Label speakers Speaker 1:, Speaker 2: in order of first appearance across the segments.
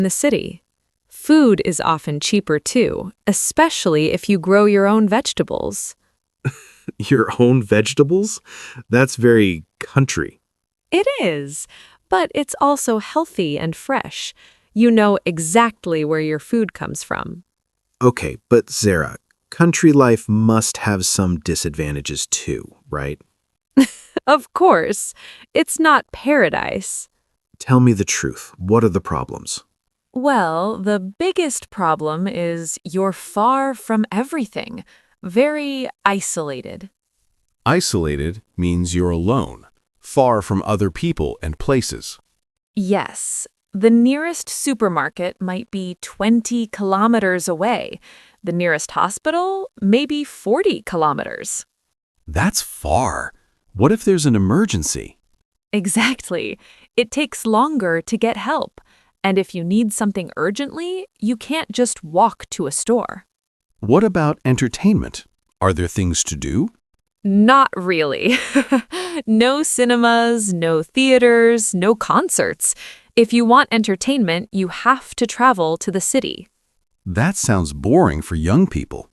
Speaker 1: in the city. Food is often cheaper too, especially if you grow your own vegetables.
Speaker 2: Your own vegetables? That's very country.
Speaker 1: It is, but it's also healthy and fresh. You know exactly where your food comes from.
Speaker 2: Okay, but Zara, country life must have some disadvantages too, right?
Speaker 1: Of course, it's not paradise.
Speaker 2: Tell me the truth. What are the problems?
Speaker 1: Well, the biggest problem is you're far from everything, very isolated.
Speaker 3: Isolated means you're alone, far from other people and places.
Speaker 1: Yes, the nearest supermarket might be 20 kilometers away. The nearest hospital, maybe 40 kilometers.
Speaker 3: That's far. What if there's an emergency?
Speaker 1: Exactly. It takes longer to get help. And if you need something urgently, you can't just walk to a store.
Speaker 3: What about entertainment? Are there things to do?
Speaker 1: Not really. No cinemas, no theaters, no concerts. If you want entertainment, you have to travel to the city.
Speaker 3: That sounds boring for young people.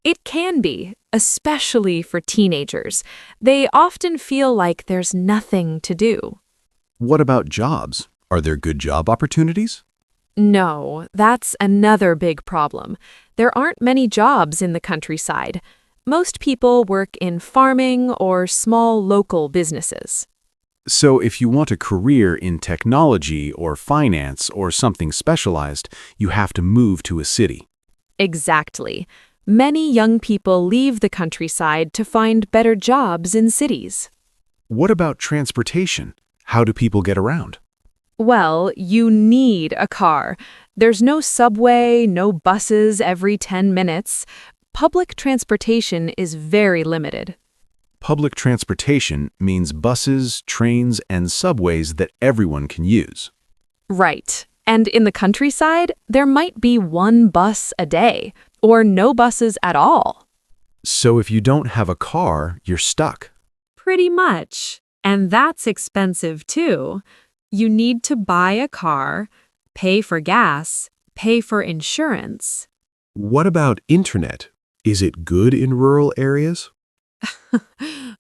Speaker 1: It can be, especially for teenagers. They often feel like there's nothing to do.
Speaker 3: What about jobs? Are there good job opportunities?
Speaker 1: No, that's another big problem. There aren't many jobs in the countryside. Most people work in farming or small local businesses.
Speaker 3: So if you want a career in technology or finance or something specialized, you have to move to a city.
Speaker 1: Exactly. Many young people leave the countryside to find better jobs in cities.
Speaker 3: What about transportation? How do people get around?
Speaker 1: Well, you need a car. There's no subway, no buses every 10 minutes. Public transportation is very limited.
Speaker 3: Public transportation means buses, trains, and subways that everyone can use.
Speaker 1: Right. And in the countryside, there might be one bus a day, or no buses at all.
Speaker 3: So if you don't have a car, you're stuck.
Speaker 1: Pretty much. And that's expensive too. You need to buy a car, pay for gas, pay for insurance.
Speaker 2: What about internet? Is it good in rural areas?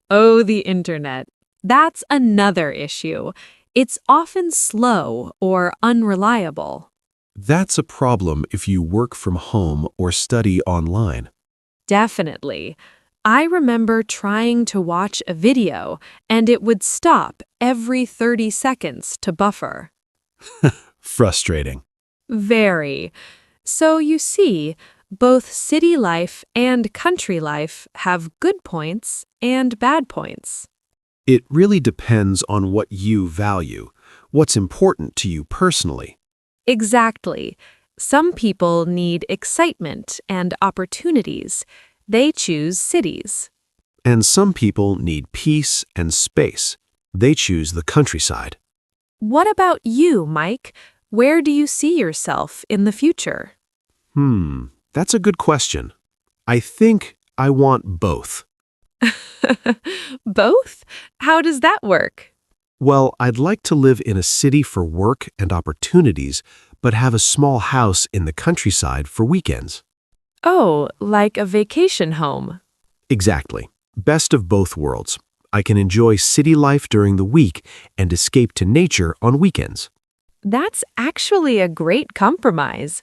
Speaker 1: Oh, the internet. That's another issue. It's often slow or unreliable.
Speaker 2: That's a problem if you work from home or study online.
Speaker 1: Definitely. I remember trying to watch a video, and it would stop every 30 seconds to buffer.
Speaker 2: Frustrating.
Speaker 1: Very. So you see, both city life and country life have good points and bad points.
Speaker 2: It really depends on what you value, what's important to you personally.
Speaker 1: Exactly. Some people need excitement and opportunities. They choose cities.
Speaker 2: And some people need peace and space. They choose the countryside.
Speaker 1: What about you, Mike? Where do you see yourself in the future?
Speaker 2: That's a good question. I think I want both.
Speaker 1: Both? How does that work?
Speaker 2: Well, I'd like to live in a city for work and opportunities, but have a small house in the countryside for weekends.
Speaker 1: Oh, like a vacation home.
Speaker 2: Exactly. Best of both worlds. I can enjoy city life during the week and escape to nature on weekends.
Speaker 1: That's actually a great compromise.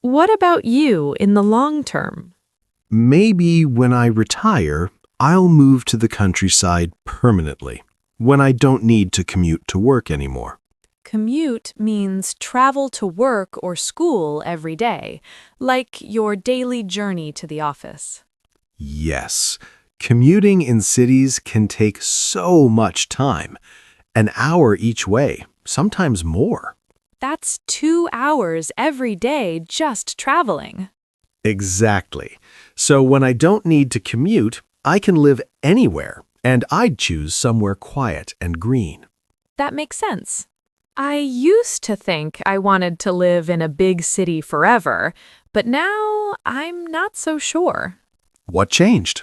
Speaker 1: What about you in the long term?
Speaker 2: Maybe when I retire, I'll move to the countryside permanently, when I don't need to commute to work anymore.
Speaker 1: Commute means travel to work or school every day, like your daily journey to the office.
Speaker 2: Yes, commuting in cities can take so much time. An hour each way, sometimes more.
Speaker 1: That's 2 hours every day just traveling.
Speaker 2: Exactly. So when I don't need to commute, I can live anywhere, and I'd choose somewhere quiet and green.
Speaker 1: That makes sense. I used to think I wanted to live in a big city forever, but now I'm not so sure.
Speaker 2: What changed?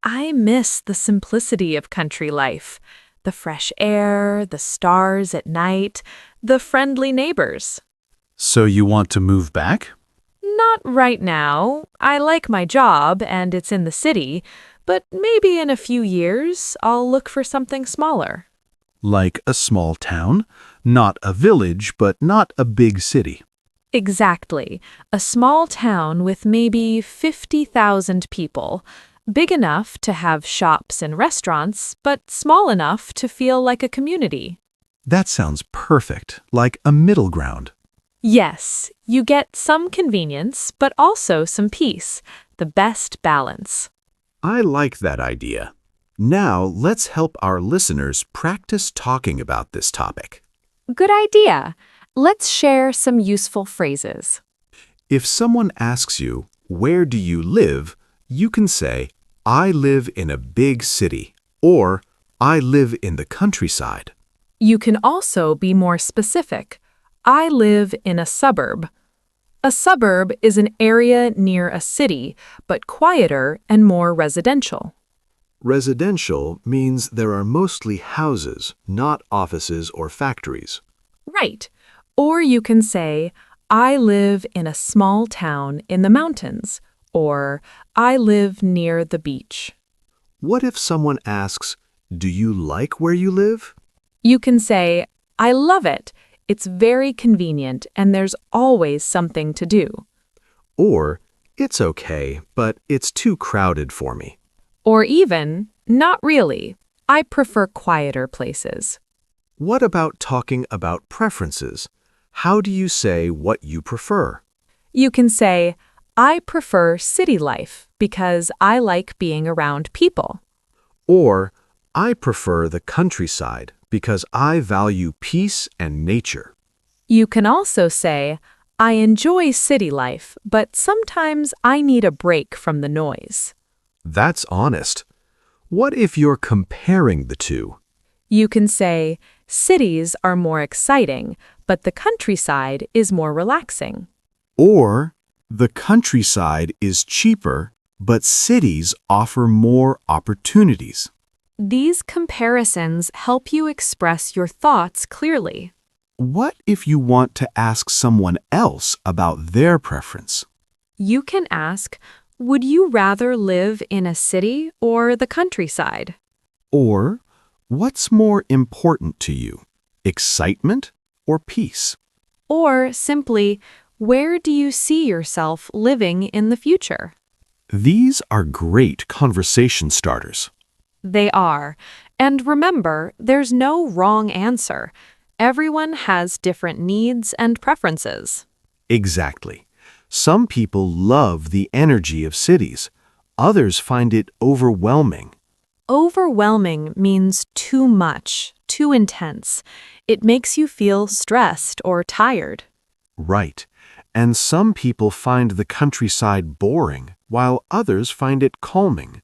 Speaker 1: I miss the simplicity of country life. The fresh air, the stars at night, the friendly neighbors.
Speaker 3: So you want to move back?
Speaker 1: Not right now. I like my job and it's in the city, but maybe in a few years I'll look for something smaller.
Speaker 2: Like a small town, not a village, but not a big city.
Speaker 1: Exactly. A small town with maybe 50,000 people. Big enough to have shops and restaurants, but small enough to feel like a community.
Speaker 2: That sounds perfect, like a middle ground.
Speaker 1: Yes, you get some convenience, but also some peace. The best balance.
Speaker 3: I like that idea. Now let's help our listeners practice talking about this topic.
Speaker 1: Good idea. Let's share some useful phrases.
Speaker 3: If someone asks you, "Where do you live?" you can say, "I live in a big city," or "I live in the countryside."
Speaker 1: You can also be more specific. I live in a suburb. A suburb is an area near a city, but quieter and more residential.
Speaker 2: Residential means there are mostly houses, not offices or factories.
Speaker 1: Right. Or you can say, I live in a small town in the mountains, or I live near the beach.
Speaker 2: What if someone asks, "Do you like where you live?"
Speaker 1: You can say, I love it. It's very convenient and there's always something to do.
Speaker 2: Or, "It's okay, but it's too crowded for me."
Speaker 1: Or even, not really. I prefer quieter places.
Speaker 2: What about talking about preferences? How do you say what you prefer?
Speaker 1: You can say, I prefer city life because I like being around people.
Speaker 2: Or, "I prefer the countryside because I value peace and nature."
Speaker 1: You can also say, I enjoy city life, but sometimes I need a break from the noise.
Speaker 2: That's honest. What if you're comparing the two?
Speaker 1: You can say, cities are more exciting, but the countryside is more relaxing.
Speaker 3: Or, the countryside is cheaper, but cities offer more opportunities.
Speaker 1: These comparisons help you express your thoughts clearly.
Speaker 3: What if you want to ask someone else about their preference?
Speaker 1: You can ask, would you rather live in a city or the countryside?
Speaker 3: Or, what's more important to you, excitement or peace?
Speaker 1: Or simply, where do you see yourself living in the future?
Speaker 3: These are great conversation starters.
Speaker 1: They are. And remember, there's no wrong answer. Everyone has different needs and preferences.
Speaker 2: Exactly. Some people love the energy of cities. Others find it overwhelming.
Speaker 1: Overwhelming means too much, too intense. It makes you feel stressed or tired.
Speaker 2: Right. And some people find the countryside boring, while others find it calming.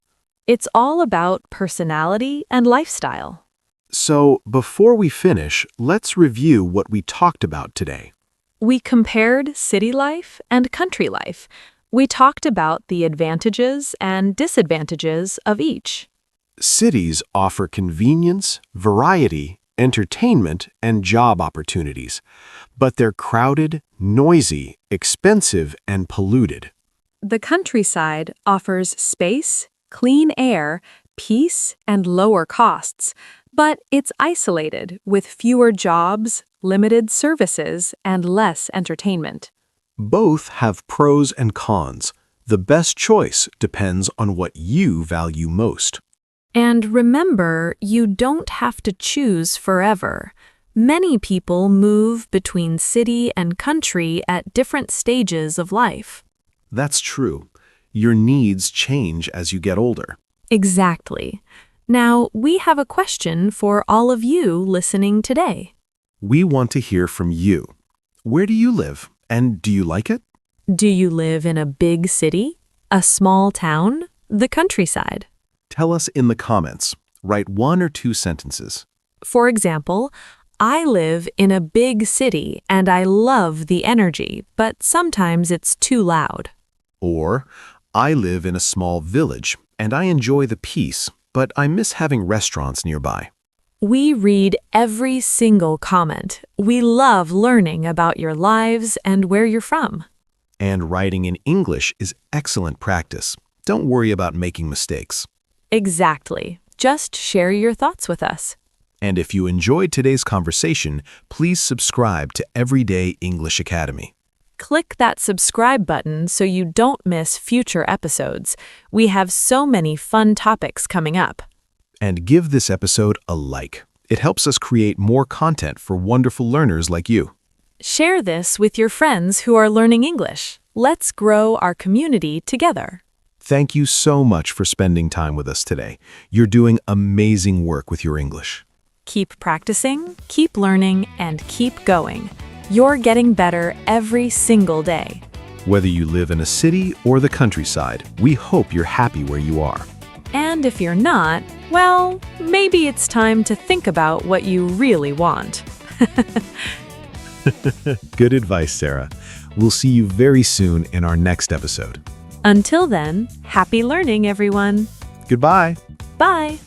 Speaker 1: It's all about personality and lifestyle.
Speaker 2: So, before we finish, let's review what we talked about today.
Speaker 1: We compared city life and country life. We talked about the advantages and disadvantages of each.
Speaker 2: Cities offer convenience, variety, entertainment, and job opportunities, but they're crowded, noisy, expensive, and polluted.
Speaker 1: The countryside offers space, clean air, peace, and lower costs, but it's isolated with fewer jobs, limited services, and less entertainment.
Speaker 2: Both have pros and cons. The best choice depends on what you value most.
Speaker 1: And remember, you don't have to choose forever. Many people move between city and country at different stages of life.
Speaker 2: That's true. Your needs change as you get older.
Speaker 1: Exactly. Now, we have a question for all of you listening today.
Speaker 2: We want to hear from you. Where do you live, and do you like it?
Speaker 1: Do you live in a big city, a small town, the countryside?
Speaker 2: Tell us in the comments. Write 1 or 2 sentences.
Speaker 1: For example, I live in a big city and I love the energy, but sometimes it's too loud.
Speaker 2: Or, I live in a small village and I enjoy the peace, but I miss having restaurants nearby.
Speaker 1: We read every single comment. We love learning about your lives and where you're from.
Speaker 3: And writing in English is excellent practice. Don't worry about making mistakes.
Speaker 1: Exactly. Just share your thoughts with us.
Speaker 3: And if you enjoyed today's conversation, please subscribe to Everyday English Academy.
Speaker 1: Click that subscribe button so you don't miss future episodes. We have so many fun topics coming up.
Speaker 3: And give this episode a like. It helps us create more content for wonderful learners like you.
Speaker 1: Share this with your friends who are learning English. Let's grow our community together.
Speaker 3: Thank you so much for spending time with us today. You're doing amazing work with your English.
Speaker 1: Keep practicing, keep learning, and keep going. You're getting better every single day.
Speaker 3: Whether you live in a city or the countryside, we hope you're happy where you are.
Speaker 1: And if you're not, well, maybe it's time to think about what you really want.
Speaker 3: Good advice, Sarah. We'll see you very soon in our next episode.
Speaker 1: Until then, happy learning, everyone.
Speaker 3: Goodbye.
Speaker 1: Bye.